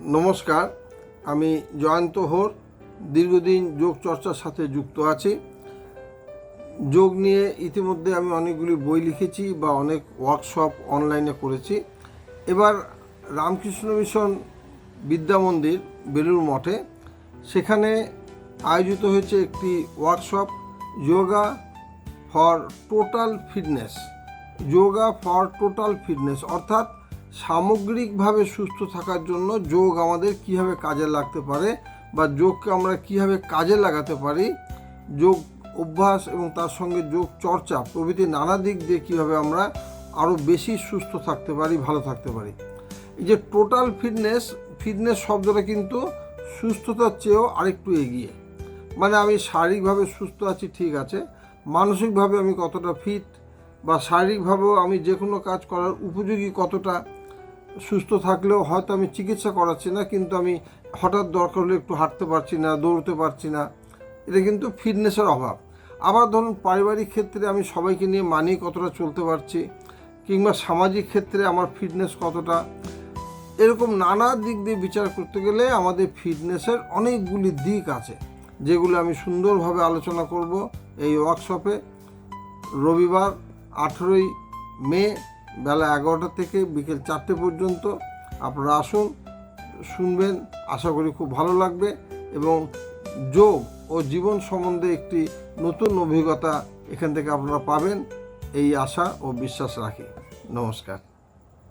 নমস্কার, আমি জয়ন্ত হোর দীর্ঘদিন যোগ চর্চার সাথে যুক্ত আছি। যোগ নিয়ে ইতিমধ্যে আমি অনেকগুলি বই লিখেছি বা অনেক ওয়ার্কশপ অনলাইনে করেছি। এবার রামকৃষ্ণ মিশন বিদ্যা মন্দির বেলুড় মঠে সেখানে আয়োজিত হয়েছে একটি workshop, yoga for total fitness. Yoga for total fitness অর্থাৎ সামগ্রিকভাবে সুস্থ থাকার জন্য যোগ আমাদের কীভাবে কাজে লাগতে পারে বা যোগকে আমরা কীভাবে কাজে লাগাতে পারি, যোগ অভ্যাস এবং তার সঙ্গে যোগ চর্চা প্রভৃতি নানা দিক দিয়ে কীভাবে আমরা আরও বেশি সুস্থ থাকতে পারি, ভালো থাকতে পারি। এই যে টোটাল ফিটনেস শব্দটা কিন্তু সুস্থতার চেয়েও আরেকটু এগিয়ে। মানে আমি শারীরিকভাবে সুস্থ আছি ঠিক আছে, মানসিকভাবে আমি কতটা ফিট বা শারীরিকভাবেও আমি যে কোনো কাজ করার উপযোগী কতটা, সুস্থ থাকলেও হয়তো আমি চিকিৎসা করাচ্ছি না, কিন্তু আমি হঠাৎ দরকার হলে একটু হাঁটতে পারছি না, দৌড়তে পারছি না, এটা কিন্তু ফিটনেসের অভাব। আবার ধরুন পারিবারিক ক্ষেত্রে আমি সবাইকে নিয়ে মানিয়ে কতটা চলতে পারছি, কিংবা সামাজিক ক্ষেত্রে আমার ফিটনেস কতটা, এরকম নানা দিক দিয়ে বিচার করতে গেলে আমাদের ফিটনেসের অনেকগুলি দিক আছে, যেগুলো আমি সুন্দরভাবে আলোচনা করব এই ওয়ার্কশপে। রবিবার 18ই মে বেলা 11টা থেকে বিকেল 4টে পর্যন্ত আপনারা আসুন, শুনবেন, আশা করি খুব ভালো লাগবে এবং যোগ ও জীবন সম্বন্ধে একটি নতুন অভিজ্ঞতা এখান থেকে আপনারা পাবেন, এই আশা ও বিশ্বাস রাখি। নমস্কার।